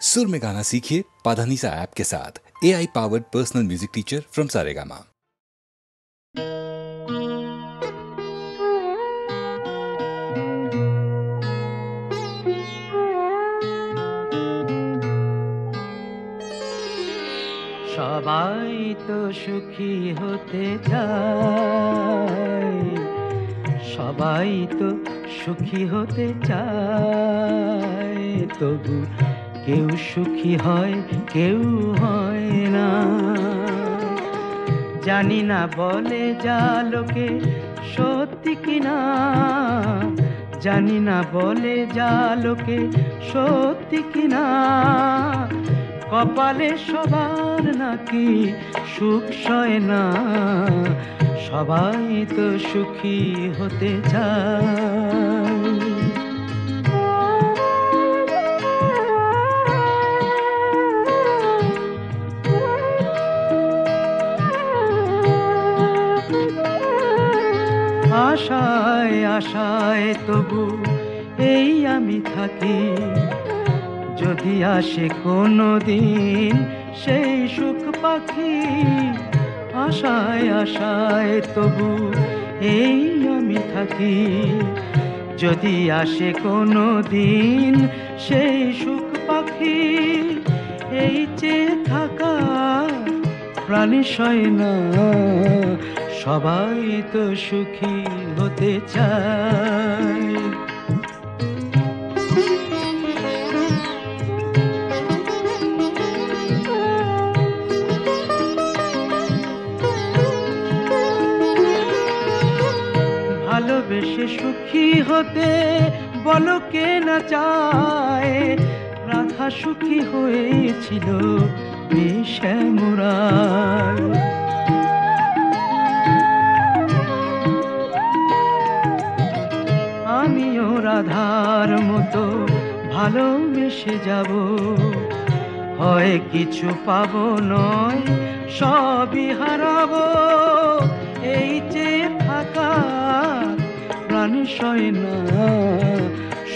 सुर में गाना सीखिए पाधानीसा ऐप के साथ। AI powered personal music teacher from Saregama. সবাই তো সুখী হতে চায়, সবাই তো সুখী হতে চায়, তবু কেউ সুখী হয় কেউ হয় না। জানি না বলে যা লোকে সত্যি কিনা, জানি না বলে যা লোকে সত্যি কিনা, কপালে সবার নাকি সুখ সয় না। সবাই তো সুখী হতে চায়। আশায় আশায় তবু এই আমি থাকি, যদি আসে কোনো দিন সেই সুখ পাখি। আশায় আশায় তবু এই আমি থাকি, যদি আসে কোনো দিন সেই সুখ পাখি। এই চেয়ে থাকা প্রাণী সয় না, সবাই তো সুখী হতে চায়। ভালোবেসে সুখী হতে বলো কে না চায়, রাধা সুখী হয়েছিল শ্যামরায়। আমিও রাধার মতো ভালোবেসে যাব, হয় কিছু পাবো নয় সবই হারাবো। এই যে থাকা প্রাণী সয় না,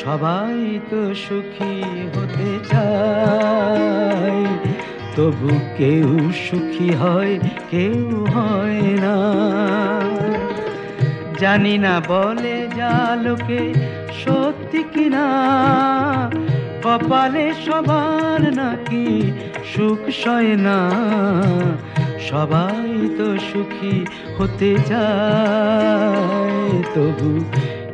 সবাই তো সুখী হতে চায়, তবু কেউ সুখী হয় কেউ হয় না। জানি না বলে যা লোকে সত্যি কিনা, কপালে সবার নাকি সুখ সয় না। সবাই তো সুখী হতে চায়, তবু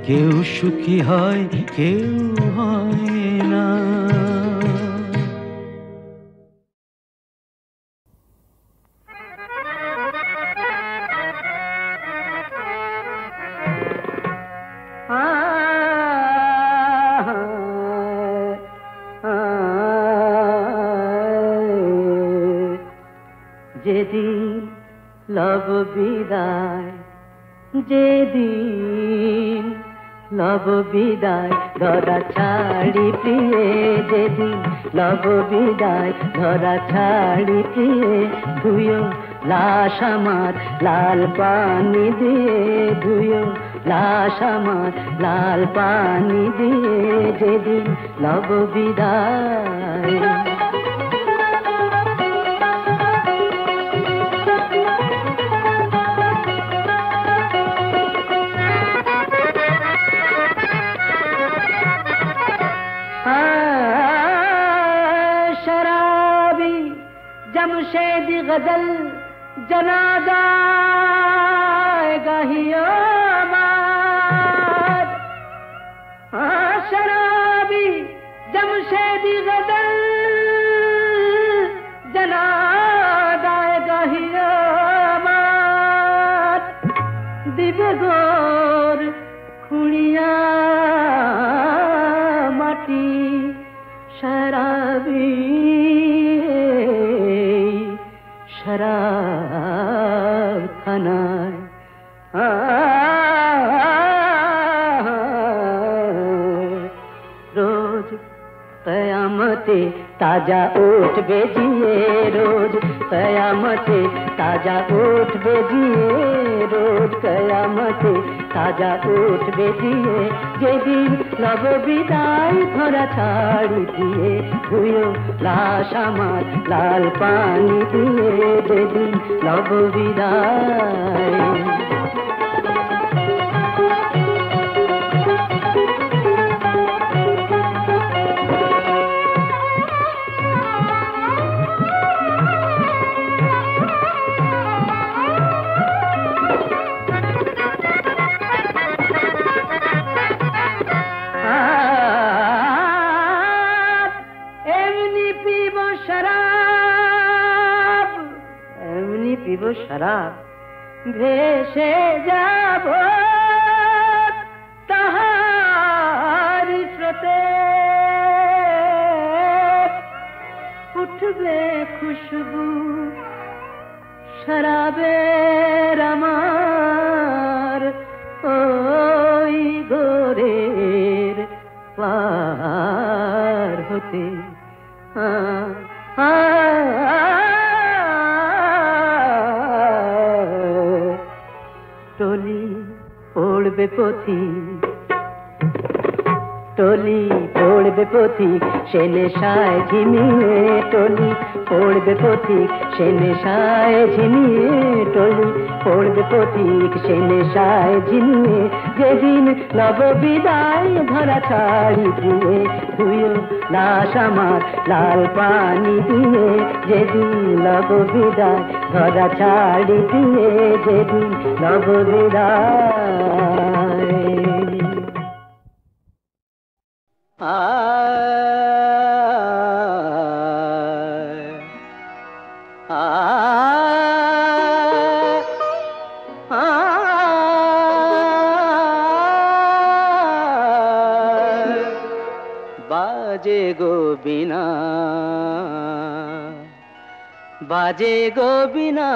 কেউ সুখী হয় কেউ হয় না। যেদিন লব বিদায়, যেদিন লব বিদায় ধরা ছাড়ি প্রিয়ে, যেদিন লব বিদায় ধরা ছাড়ি প্রিয়ে, ধুয়ো লাশ আমার লাল পানি দিয়ে, ধুয়ো লাশ আমার লাল পানি দিয়ে, যেদিন লব বিদায়। शराबी जमशेद गजल जनाजा गाहियो मार, शराबी जमशेद गजल जनाजा गाहियो मार, दिव्य गोर खुड़िया माटी शराबी शराब खानाয়। रोज कयामते ताजा ओठ बेजिए, रोज कयामते ताजा ओठ बेजिए, रोज कयामते সাজা উঠবে দিয়ে, যেদিন লব বিদায় ধরা ছাড়ি দিয়ে, ধুয়ো লাশ আমার লাল পানি দিয়ে, যেদিন লব বিদায়। শরাব ভেসে যাব তাহার স্রোতে, উঠবে খুশবু শরাবের আমার ওই গোরের পার হতে। টলি পড়বে পথিক, টলি পড়বে পথিক সে নেশায় ঝিমিয়ে, টলি পড়বে পথিক সে নেশায় ঝিমিয়ে, টলি পড়বে পথিক সে নেশায় ঝিমিয়ে, যেদিন লব বিদায় ধরা ছাড়ি দিয়ে, ধুয়ো লাশ আমার লাল পানি দিয়ে, যেদিন লব বিদায় ধরা ছাড়ি দিয়ে, যেদিন লব বিদায়। বাজে গো বিনা, বাজে গো বিনা,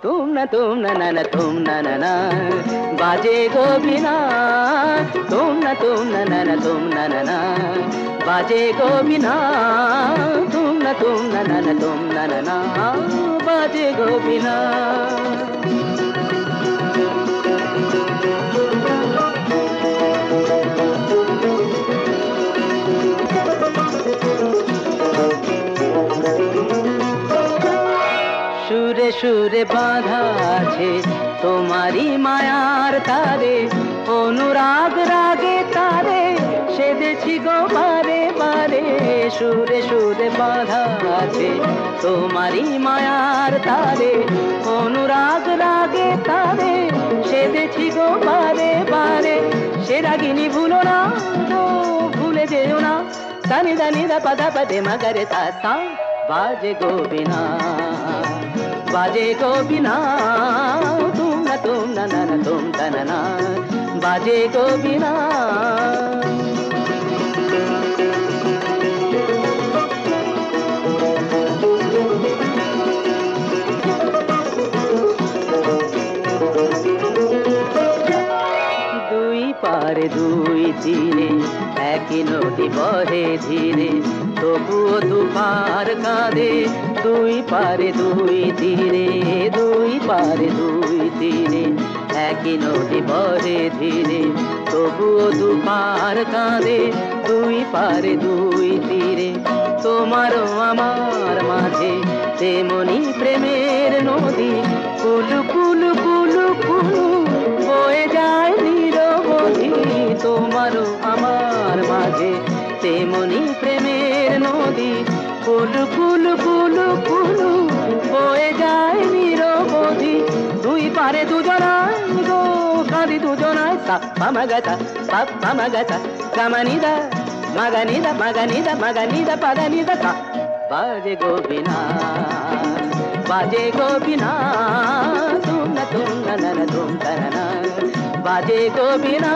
तुम न ना ना तुम ना ना, बाजे गो बिना, तुम न ना ना तुम ना ना, बाजे गो बिना, तुम न ना ना तुम ना ना, बाजे गो बिना। সুরে সুরে বাঁধা আছে তোমারি মায়ার তারে, অনুরাগ রাগে তারে সেদেছি গো বারে বারে। সুরে সুরে বাঁধা আছে তোমারি মায়ার তারে, অনুরাগ রাগে তারে সেদেছি গো বারে বারে। সে রাগিনী ভুলো না তো ভুলে যেও না, সানি দানি দা পদা পদে মগরে তা সা। बाजे गो बिना, बाजे गो बिना, तुम न ना ना तुम ना ना, बाजे गो बिना। দুই পারে দুই তীরে একই নদী বহে ধীরে, তবুও দুপার কাঁদে। দুই পারে দুই তীরে, দুই পারে দুই তীরে একই নদী বহে ধীরে, তবুও দুপার কাঁদে। দুই পারে দুই তীরে তোমারও আমার মাঝে তেমনি প্রেমের নদী, কুলু কুলু কুলু কুলু বয়ে যায় নিরবধি। তোমারও আমার মাঝে তেমনি প্রেমের নদী, কুলু কুলু কুলু কুলু বয়ে যায় নিরবধি। দুই পারে দুজনায় গো কাঁদি দুজনায়, সাপ্পা মাগাতা পাপ্পা মাগাতা গামানিদা মাগানিদা মাগানিদা মাগানিদা পাদানিদা কা। বাজে গো বিনা, बाजे गो बिना, तुम न ना ना तुम ना, बाजे गो बिना।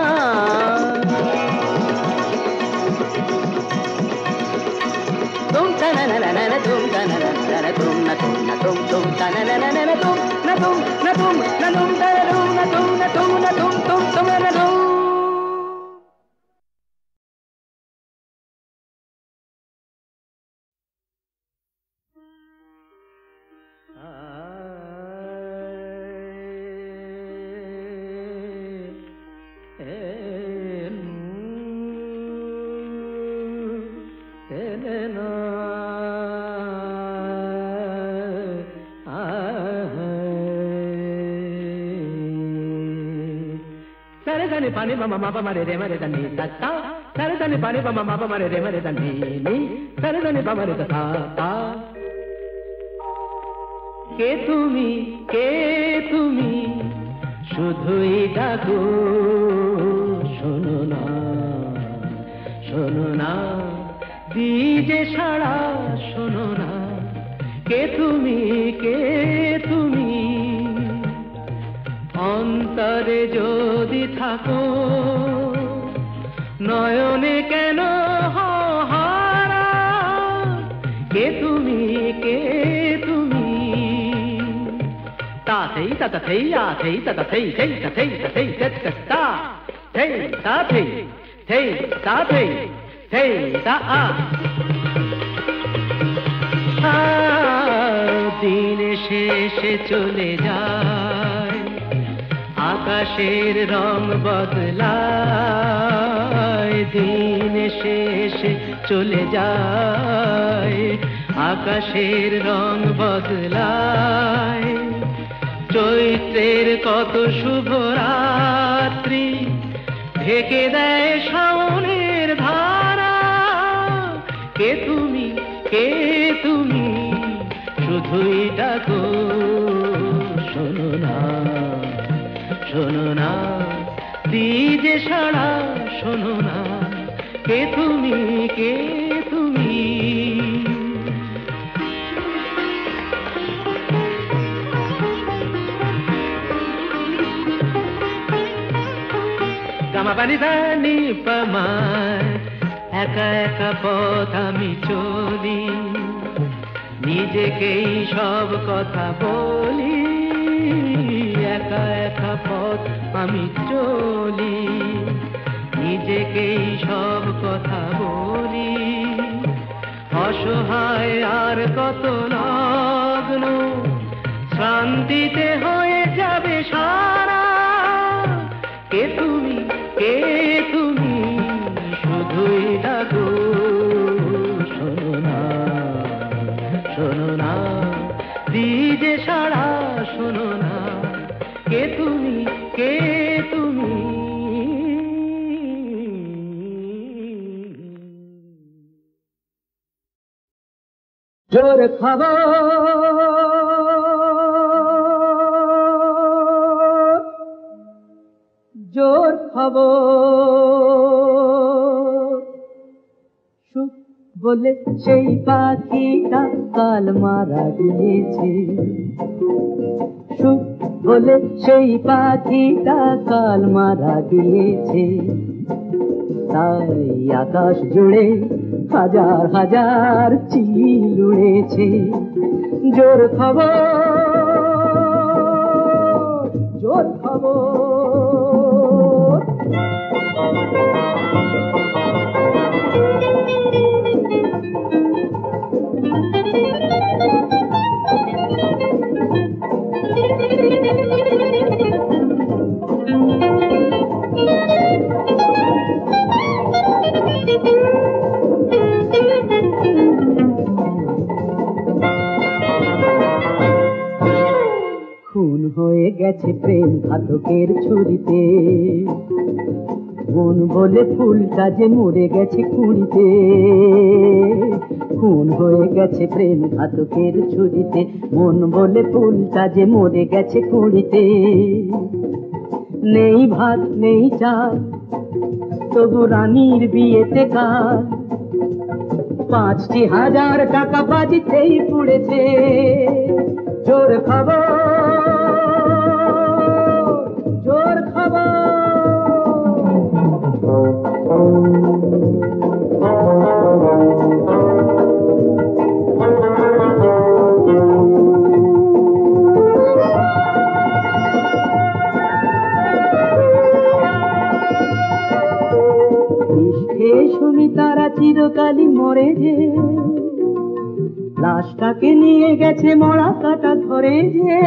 तुम ना ना ना ना तुम ना ना तुम न तुम ना तुम ना ना ना तुम न तुम न तुम न तुम न तुम न तुम न तुम तुम न तुम। దని పని మమ మప మరే రే మరే దని తత్త సరి దని పని మమ మప మరే రే మరే దని ని సరి దని పమరే తా తా কে তুমি শুধুই ডাকো শোনো না দিজে সাড়া শোনো না কে তুমি অন্তরে যদি থাকো নয়নে কেন হারা কে তুমি তাতেই তাতা থেই আথেই তাতা থেই থেই তাথেই তাথেই তা থেই তা থেই থেই তা থেই থেই তা দিন শেষে চলে যায় আকাশের রং বদলায় দিন শেষে চলে যায় আকাশের রং বদলায় চৈত্রের কত শুভ রাত্রি ঢেকে দেয় শাওনের ধারা কে তুমি শুধুই ডাকো শোনো না দিজে সাড়া শোনো না কে তুমি গামা পানি পানি পামার একা একা পথ আমি চলি নিজেকেই সব কথা বলি একা একা পথ আমি চলি নিজেকেই সব কথা বলি অসহায় আর কত লগ্ন শান্তিতে হয়ে যাবে সারা কে তুমি শুধুই ডাকো শোনো না দিজে সাড়া শোনো না কে তুমি জোর খবর সুখ বলে সেই পাখিটা কাল মারা গিয়েছে সুখ বলে সেই পাখিটা কাল মারা গিয়েছে তাই আকাশ জুড়ে হাজার হাজার চিল উড়েছে জোর খবর খুন হয়ে গেছে প্রেম ঘাতকের ছুরিতে মন বলে ফুলটা যে মরে গেছে কুড়িতে খুন হয়ে গেছে প্রেম ঘাতকের ছুরিতে মন বলে ফুলটা যে মরে গেছে কুড়িতে নেই ভাত নেই চাল তবু রানীর বিয়েতে কাল ৫,০০০ টাকা বাজিতেই পুড়েছে জোর খবর সুমিতারা চিরকালই মরে যে লাশটাকে নিয়ে গেছে মরা কাটা ধরে যে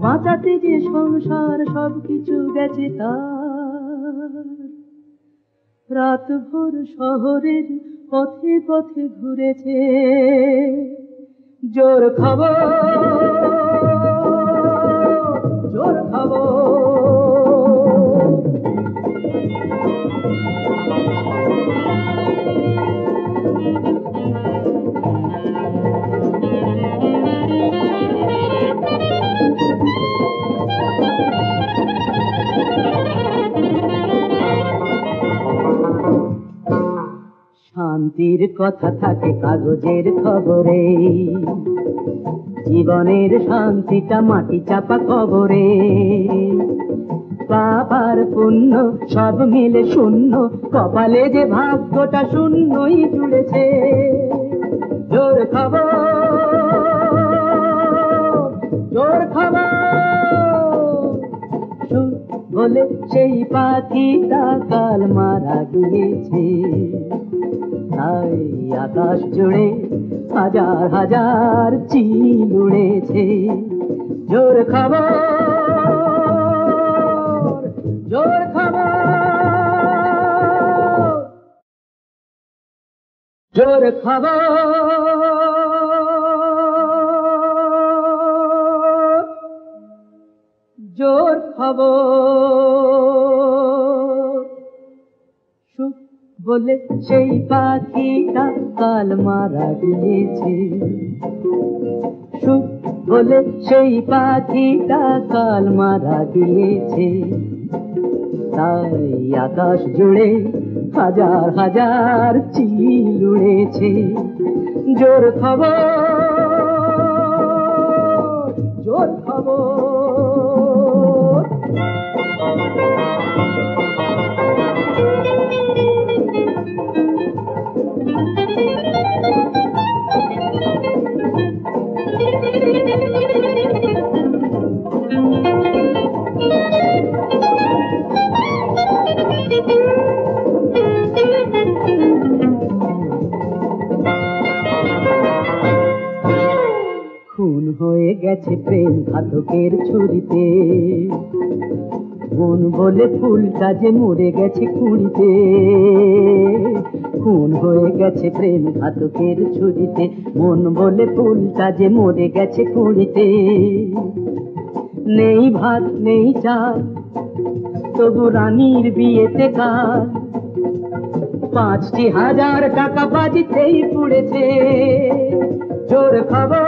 বাঁচাতে যে সংসার সবকিছু গেছে তার রাত ভোর শহরের পথে পথে ঘুরেছে জোর খবর শান্তির কথা থাকে কাগজের খবরে, জীবনের শান্তিটা মাটি চাপা কবরে। পাপার পুণ্য সব মিলে শূন্য, কপালে যে ভাগ্যটা শূন্যই জুড়েছে। জোর খবর, জোর খবর, বলে সেই পাখিটা কাল মারা গিয়েছে। তাই আকাশ জুড়ে হাজার হাজার চিল উড়েছে। জোর খবর, জোর খবর, জোর খবর, জোর খবর। সুখ বলে সেই পাখিটা কাল মারা গিয়েছে। সুখ বলে সেই পাখিটা কাল মারা গিয়েছে। তাই আকাশ জুড়ে হাজার হাজার চিল উড়েছে। জোর খবর, জোর খবর। খুন হয়ে গেছে প্রেম ঘাতকের ছুরিতে, মন বলে ফুলটা যে মরে গেছে কুড়িতে। খুন হয়ে গেছে প্রেম ঘাতকের ছুরিতে, মন বলে ফুলটা যে মরে গেছে কুড়িতে। নেই ভাত নেই চাল, তবু রানীর বিয়েতে কাল ৫,০০০ টাকা বাজিতেই পুড়েছে। জোর খবর,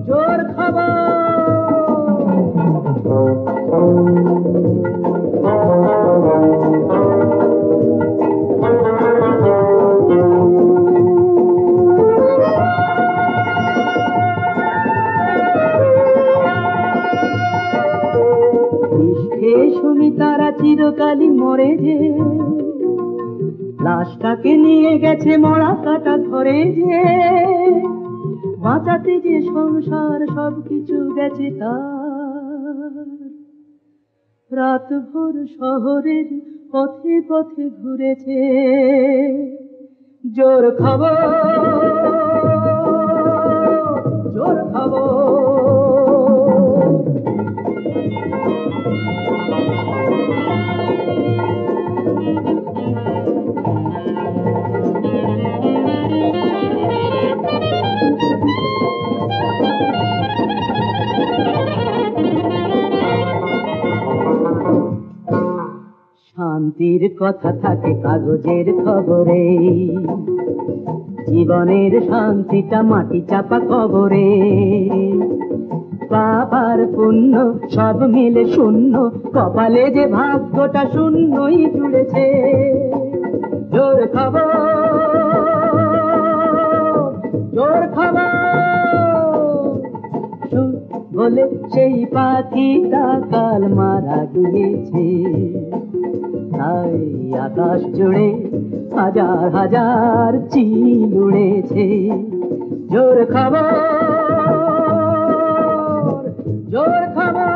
জোর খবর। সুমিতারা চিরকালই মরে যে, লাশটাকে নিয়ে গেছে মরা কাটা ধরে যে। বাঁচাতে যে সংসার সবকিছু গেছে তার, রাত ভোর শহরের পথে পথে ঘুরেছে। জোর খবর, জোর খবর। শান্তির কথা থাকে কাগজের খবরে, জীবনের শান্তিটা মাটি চাপা কবরে। পাপার পুণ্য সব মিলে শূন্য, কপালে যে ভাগ্যটা শূন্যই জুড়েছে। জোর খবর, জোর খবর। বলে সেই পাখিটা কাল মারা গিয়েছে। তাই আকাশ জুড়ে হাজার হাজার চিল উড়েছে। জোর খবর, জোর খবর।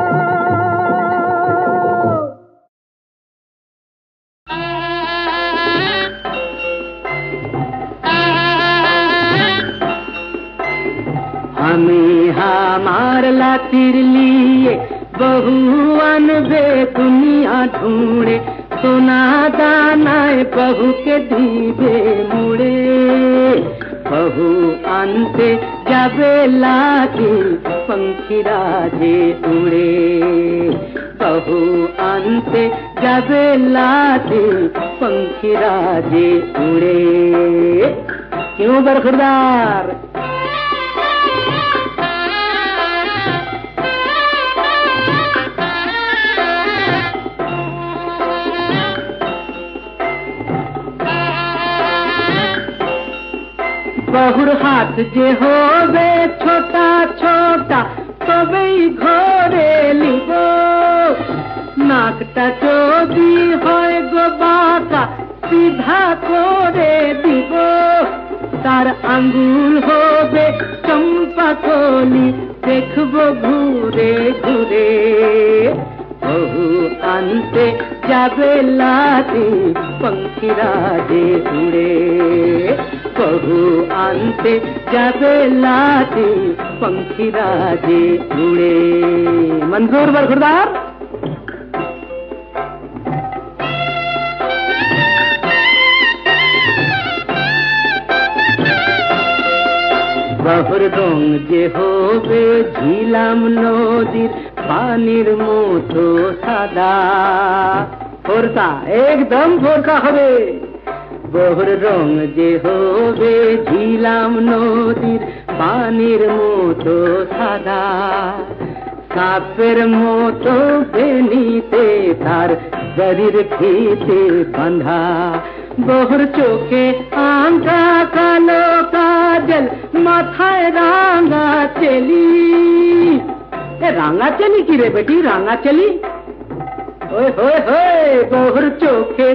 हमें हमार लातिर लिए बहु अनबे दुनिया ढूंढे, सोना दानाए बहु के दीबे मुड़े। बहु आनते जाबे लागी पंखीरा जे उड़े। बहु आनते जाबे लागी पंखीरा जे उड़े। क्यों बरखुरदार? বাহুর হাত যে হবে ছোটা ছোটা তবেই ঘরে লিব, নাকটা যদি হয় গো বাঁকা সিধা করে দিব, তার আঙ্গুল হবে চম্পা কলি দেখব ঘুরে ঘুরে। বহু আনতে যাবে লাতি পঙ্খিরা যে উড়ে, বহু আনতে যাবে লাতি পঙ্খিরা যে উড়ে। মঞ্জুর বরখুরদার। বাহুর রং যে হবে ঝিলাম নদীর পানির মতো সাদা, ফোরকা একদম ফোরকা হবে। বাহুর রং যে হবে ঝিলাম নদীর পানির মতো সাদা, সাপের মতো বেনিতে তার শরীর ফিতে বাঁধা। বহুর চোখে আঙ্কা কালো কাজল মাথায় রাঙা চেলি। রাঙা চেলি কি রে বেটি, রাঙা চেলি? ওই হয়ে হয়ে বহুর চোখে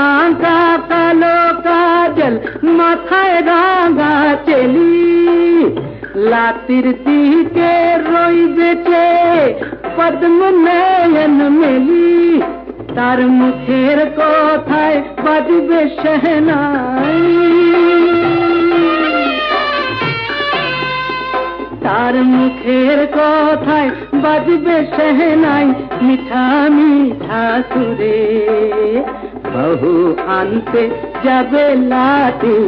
আঙ্কা কালো কাজল মাথায় রাঙা চেলি, লাতির দিকে রইবেছে পদ্ম নয়ন মেলি, তার মুখের কথায় বাজবে শহনাই, তার মুখের কথায় বাজবে শহনাই মিঠা মিঠা সুরে। বহু আনতে যাবে লাতি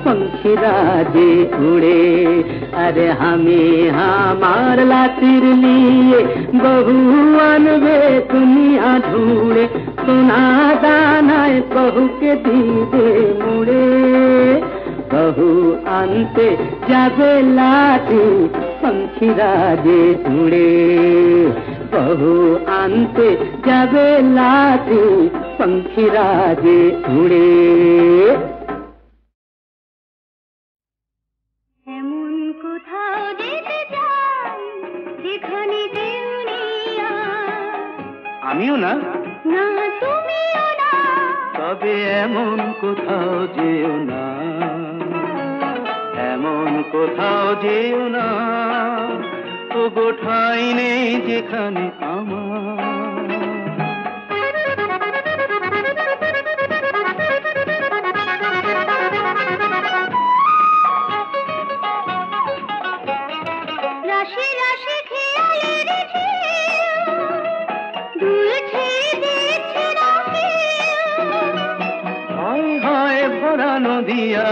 পঙ্খিরা যে উড়ে, अरे हमें हमार लातिर लिए बहु अनबे दुनिया ढूंढे, सुना दानाए बहु के दीदे मुड़े। बहु आनते जाबे लाती पंखीरा जे उड़े, बहु आनते जाबे लाती पंखीरा जे उड़े। আমিও না, না তুমিও না, তবে এমন কোথাও যেও না, এমন কোথাও যেও না, ও গোঠাই নেই যেখানে আমার। রাশি রাশি খেয়ালের ভরা নদিয়া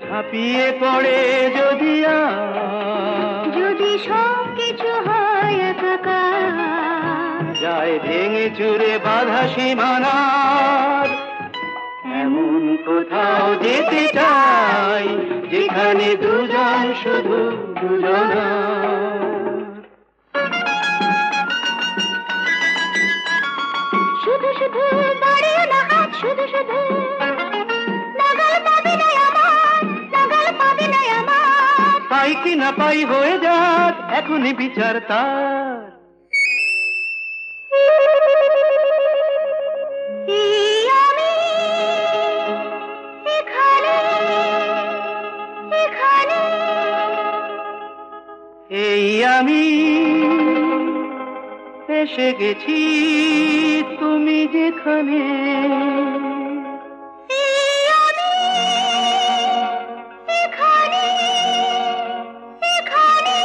ঝাঁপিয়ে পড়ে যদি যদি সব কিছু হয় একাকার, যায় ভেঙে চুরে বাঁধা সীমানার। এমন কোথাও যেতে চাই যেখানে দুজন শুধু দুজনা, শুধু শুধু বাড়িও না হাত, শুধু শুধু নাগাল পাবি না আমার, নাগাল পাবি না আমার। পাই কি না পাই হয়ে যাক এখনই বিচার তার। আমি এখানে এখানে, এই আমি এসে গেছি তুমি যেখানে, এখানে এখানে,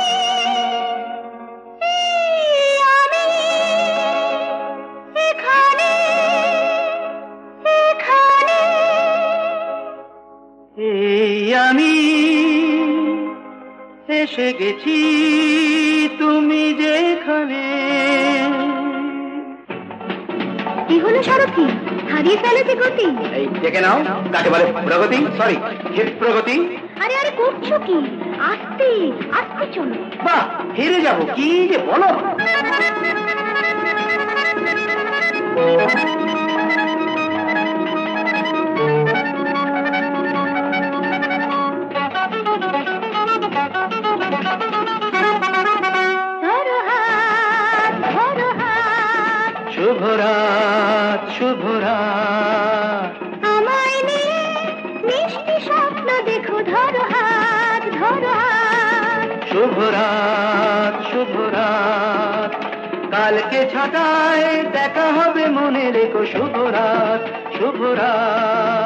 আমি এখানে এখানে, এই আমি এসে গেছি তুমি যেখানে। কি হলো সারথি, হারিয়ে ফেলেছে গতি? এই দেখে নাও, কাকে বলে প্রগতি, সরি প্রগতি। আরে আরে করছো কি, আস্তে আস্তে চলো। বাহ, হেরে যাবো, কি যে বলো। শুভরাত শুভরাত, কালকে ছটায় দেখা হবে মনে রেখো, শুভরাত শুভরাত।